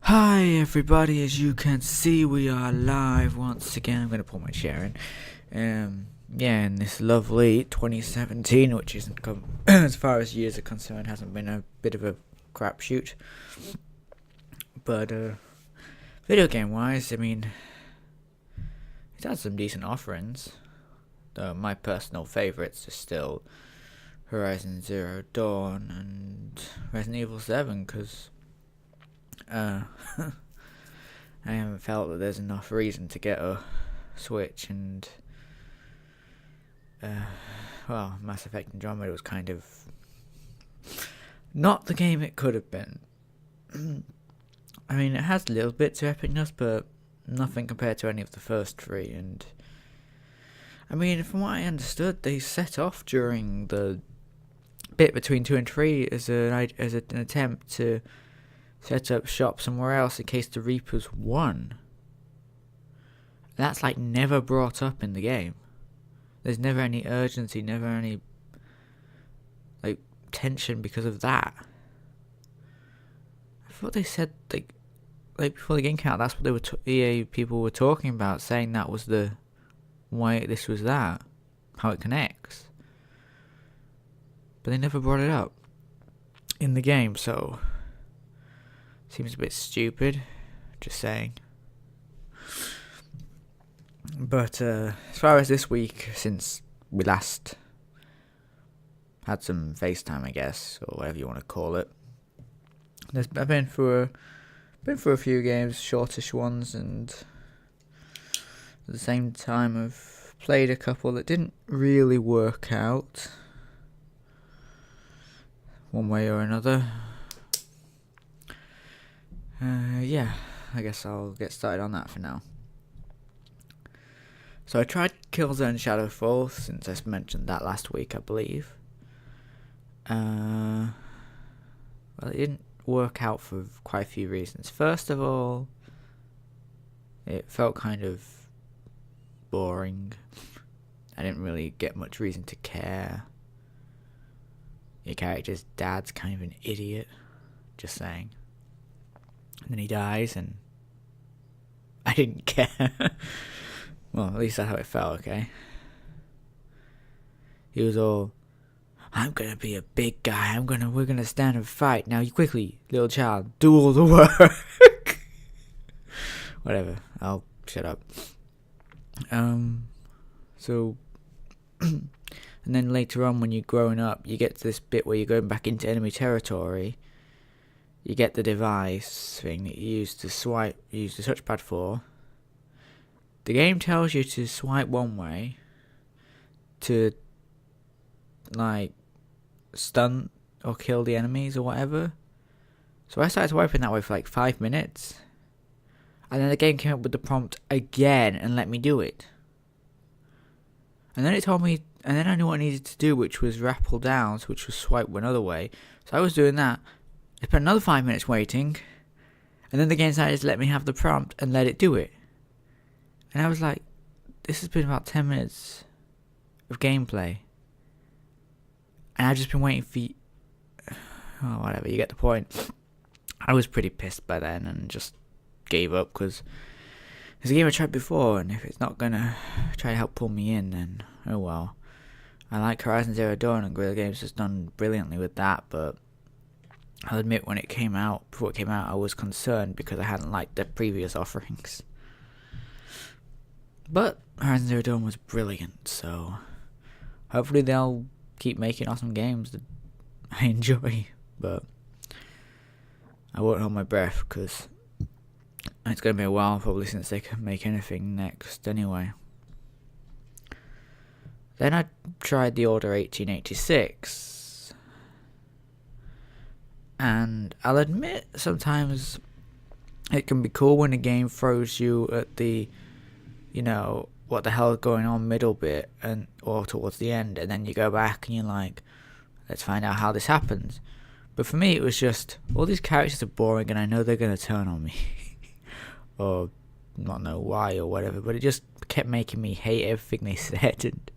Hi everybody, as you can see we are live once again. I'm going to pull my chair in. In this lovely 2017, which isn't as far as years are concerned, hasn't been a bit of a crapshoot. But video game wise, I mean, it's had some decent offerings. Though my personal favourites are still Horizon Zero Dawn and Resident Evil 7, because I haven't felt that there's enough reason to get a Switch, and Mass Effect Andromeda was kind of not the game it could have been. I mean, it has little bits of epicness, but nothing compared to any of the first three. And I mean, from what I understood, they set off during the bit between 2 and 3 as an attempt to set up shop somewhere else in case the Reapers won. That's like never brought up in the game. There's never any urgency, never any like tension because of that. I thought they said like before the game came out, that's what they were EA people were talking about, saying that was the why this was that, how it connects. But they never brought it up in the game, so seems a bit stupid, just saying. But as far as this week, since we last had some FaceTime, I guess, or whatever you want to call it, I've been for a few games, shortish ones, and at the same time I've played a couple that didn't really work out one way or another. I guess I'll get started on that for now. So I tried Killzone Shadowfall, since I mentioned that last week, I believe. Well, it didn't work out for quite a few reasons. First of all, it felt kind of boring. I didn't really get much reason to care. Your character's dad's kind of an idiot, just saying. And then he dies, and I didn't care. Well, at least that's how it felt, okay? He was all, I'm gonna be a big guy, we're gonna stand and fight. Now you quickly, little child, do all the work. Whatever, I'll shut up. So, and then later on when you're growing up, you get to this bit where you're going back into enemy territory. You get the device thing that you use the touchpad for. The game tells you to swipe one way to, like, stun or kill the enemies or whatever. So I started swiping that way for like 5 minutes. And then the game came up with the prompt again and let me do it. And then it told me, and then I knew what I needed to do, which was rappel down, which was swipe one other way. So I was doing that. I spent another 5 minutes waiting, and then the game decided to let me have the prompt and let it do it. And I was like, this has been about 10 minutes of gameplay, and I've just been waiting for oh, whatever, you get the point. I was pretty pissed by then and just gave up, because it's a game I tried before, and if it's not gonna try to help pull me in, then oh well. I like Horizon Zero Dawn, and Guerrilla Games has done brilliantly with that, but I'll admit before it came out, I was concerned because I hadn't liked the previous offerings. But Horizon Zero Dawn was brilliant, so hopefully they'll keep making awesome games that I enjoy. But I won't hold my breath, because it's going to be a while probably since they can make anything next anyway. Then I tried the Order 1886. And I'll admit, sometimes it can be cool when a game throws you at the, what the hell is going on middle bit, or towards the end, and then you go back and you're like, let's find out how this happens. But for me, it was just, all these characters are boring and I know they're going to turn on me. Or not know why or whatever, but it just kept making me hate everything they said, and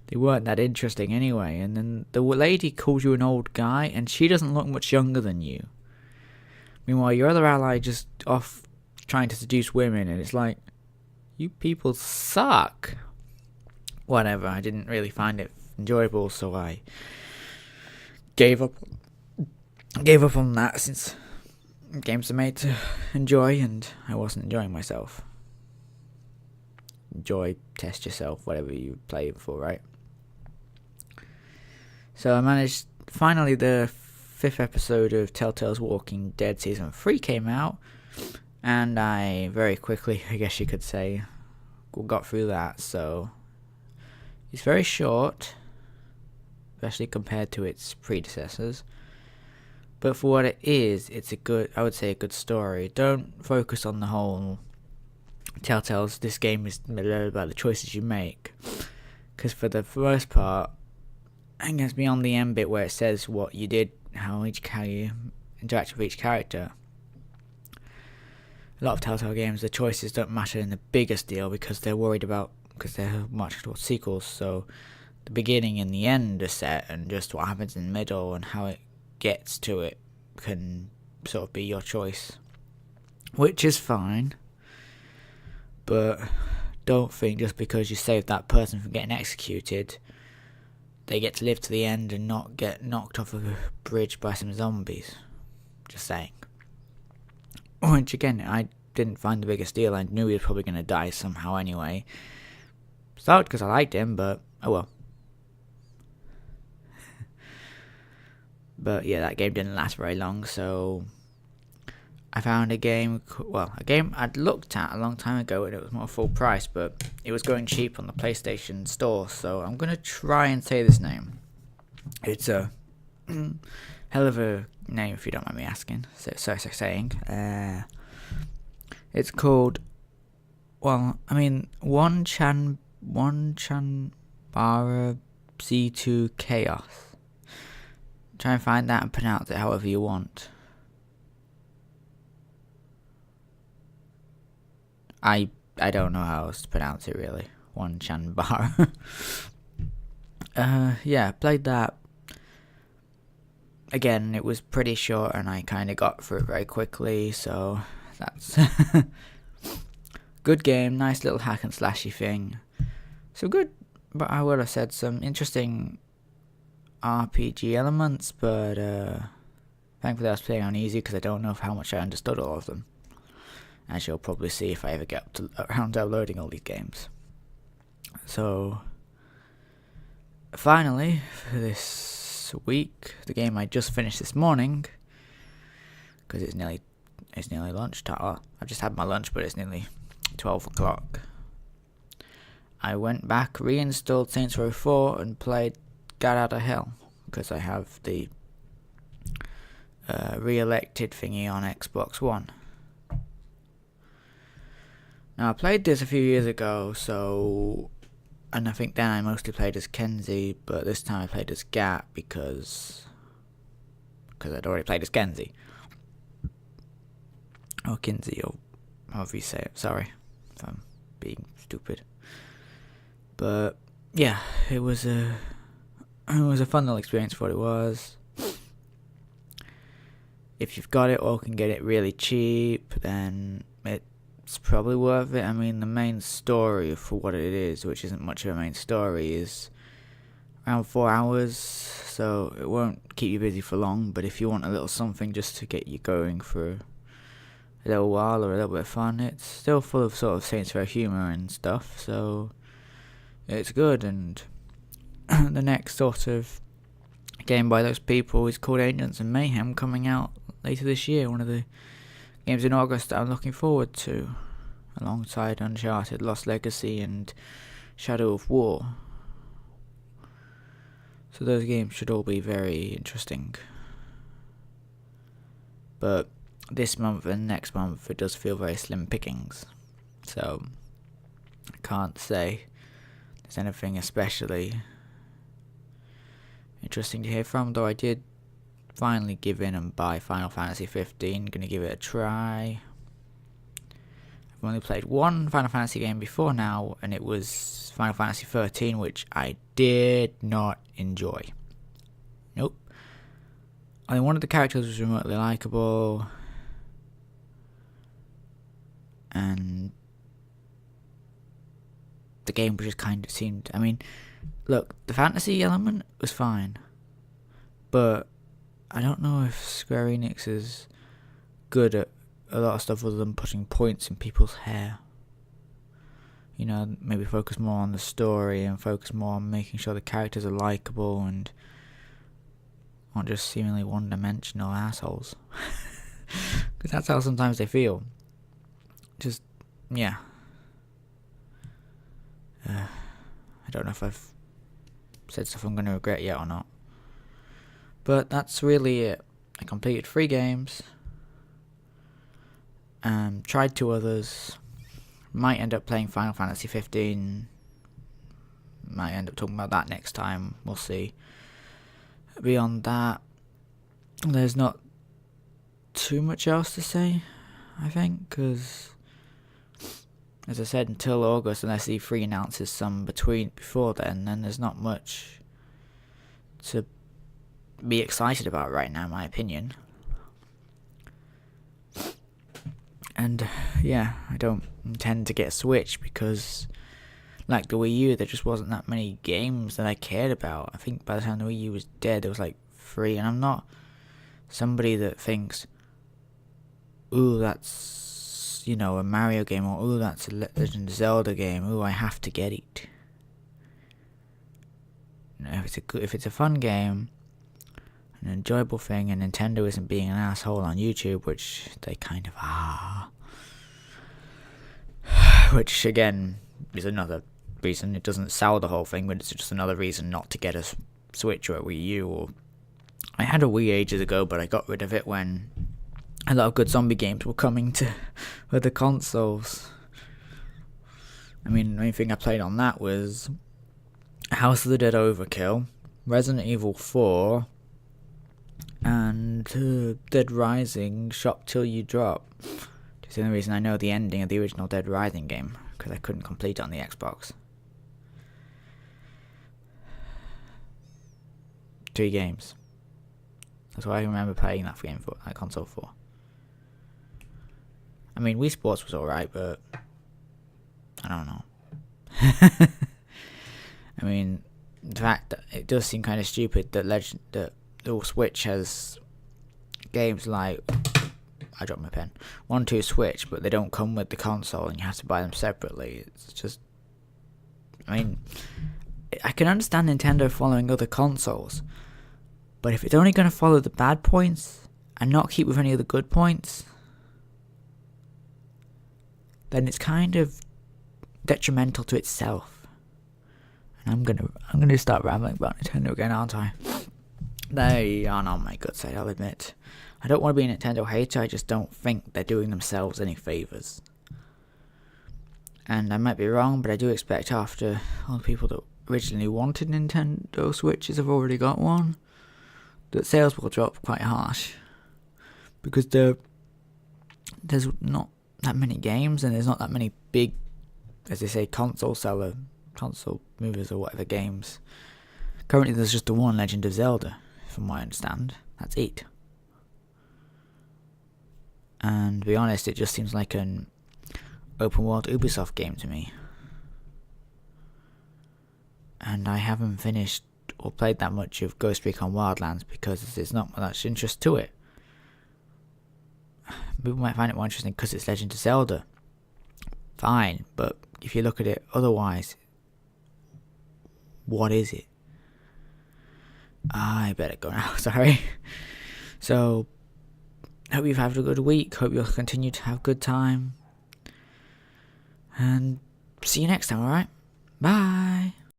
they weren't that interesting anyway. And then the lady calls you an old guy, and she doesn't look much younger than you. Meanwhile, your other ally just off trying to seduce women, and it's like, you people suck. Whatever, I didn't really find it enjoyable, so I gave up on that, since games are made to enjoy, and I wasn't enjoying myself. Enjoy, test yourself, whatever you play for, right? So I managed, finally the 5th episode of Telltale's Walking Dead Season 3 came out, and I very quickly, I guess you could say, got through that. So it's very short, especially compared to its predecessors, but for what it is, it's I would say a good story. Don't focus on the whole Telltale's this game is about the choices you make, because for the most part, I guess beyond the end bit where it says what you did, how you interact with each character, a lot of Telltale games, the choices don't matter in the biggest deal because they're much towards sequels. So the beginning and the end are set, and just what happens in the middle and how it gets to it can sort of be your choice, which is fine. But don't think just because you saved that person from getting executed, they get to live to the end and not get knocked off of a bridge by some zombies. Just saying. Which again, I didn't find the biggest deal. I knew he was probably going to die somehow anyway. Sucked because I liked him, but oh well. But yeah, that game didn't last very long, so I found a game I'd looked at a long time ago, and it was more full price, but it was going cheap on the PlayStation Store, so I'm going to try and say this name. It's a hell of a name, if you don't mind me asking. Saying. It's called, One Chan Bara C2 Chaos. Try and find that and pronounce it however you want. I don't know how else to pronounce it really. One Chan Bar. Yeah, played that. Again, it was pretty short and I kind of got through it very quickly, so that's good game, nice little hack and slashy thing. So good, but I would have said some interesting RPG elements, but thankfully I was playing on easy because I don't know how much I understood all of them, as you'll probably see if I ever get around downloading all these games. So finally, for this week, the game I just finished this morning, because it's nearly lunchtime. Oh, I've just had my lunch, but it's nearly 12 o'clock. I went back, reinstalled Saints Row 4 and played Get Out of Hell, because I have the re-elected thingy on Xbox One. Now, I played this a few years ago, and I think then I mostly played as Kensey, but this time I played as Gat because I'd already played as Kensey. Or Kensey, or however you say it. Sorry if I'm being stupid. But yeah, it was a fun little experience for what it was. If you've got it or can get it really cheap, then it's probably worth it. I mean, the main story for what it is, which isn't much of a main story, is around 4 hours, so it won't keep you busy for long. But if you want a little something just to get you going for a little while or a little bit of fun, it's still full of sort of Saints Row humor and stuff, so it's good. And the next sort of game by those people is called Agents and Mayhem, coming out later this year. One of the games in August that I'm looking forward to, alongside Uncharted, Lost Legacy and Shadow of War. So those games should all be very interesting. But this month and next month it does feel very slim pickings, so I can't say there's anything especially interesting to hear from, though I did finally give in and buy Final Fantasy 15. Gonna give it a try. I've only played one Final Fantasy game before now, and it was Final Fantasy 13, which I did not enjoy. Nope. I mean, one of the characters was remotely likable. and the game just kind of seemed... I mean, look, the fantasy element was fine, but I don't know if Square Enix is good at a lot of stuff other than putting points in people's hair. You know, maybe focus more on the story and focus more on making sure the characters are likable and not just seemingly one-dimensional assholes. Because that's how sometimes they feel. Just, yeah. I don't know if I've said stuff I'm going to regret yet or not. But that's really it. I completed 3 games. Tried 2 others. Might end up playing Final Fantasy 15. Might end up talking about that next time. We'll see. Beyond that, there's not too much else to say, I think, because, as I said, until August, unless E3 announces some before then there's not much to be excited about right now, in my opinion. And, yeah, I don't intend to get a Switch because, like the Wii U, there just wasn't that many games that I cared about. I think by the time the Wii U was dead, there was like 3, and I'm not somebody that thinks, ooh, that's, you know, a Mario game, or ooh, that's a Legend of Zelda game, ooh, I have to get it. You know, if it's a fun game, an enjoyable thing, and Nintendo isn't being an asshole on YouTube, which they kind of are, which again is another reason it doesn't sell the whole thing, but it's just another reason not to get a Switch or a Wii U. Or I had a Wii ages ago, but I got rid of it when a lot of good zombie games were coming to other consoles. I mean, the only thing I played on that was House of the Dead Overkill, Resident Evil 4, and Dead Rising Shop Till You Drop. It's the only reason I know the ending of the original Dead Rising game, because I couldn't complete it on the Xbox. 3 games. That's what I remember playing that game for, that console for. I mean, Wii Sports was alright, but I don't know. I mean, the fact that it does seem kind of stupid that the Switch has games like, I dropped my pen, 1-2 Switch, but they don't come with the console and you have to buy them separately. It's just, I mean, I can understand Nintendo following other consoles, but if it's only going to follow the bad points and not keep with any of the good points, then it's kind of detrimental to itself. And I'm gonna start rambling about Nintendo again, aren't I? They aren't on my good side, I'll admit. I don't want to be a Nintendo hater, I just don't think they're doing themselves any favours. And I might be wrong, but I do expect after all the people that originally wanted Nintendo Switches have already got one, that sales will drop quite harsh. Because there's not that many games, and there's not that many big, as they say, console movers or whatever games. Currently there's just the one Legend of Zelda, from what I understand. That's it. And to be honest, it just seems like an open world Ubisoft game to me. And I haven't finished or played that much of Ghost Recon Wildlands because there's not much interest to it. People might find it more interesting because it's Legend of Zelda. Fine, but if you look at it otherwise, what is it? I better go now, sorry. So, hope you've had a good week. Hope you'll continue to have a good time. And see you next time, alright? Bye!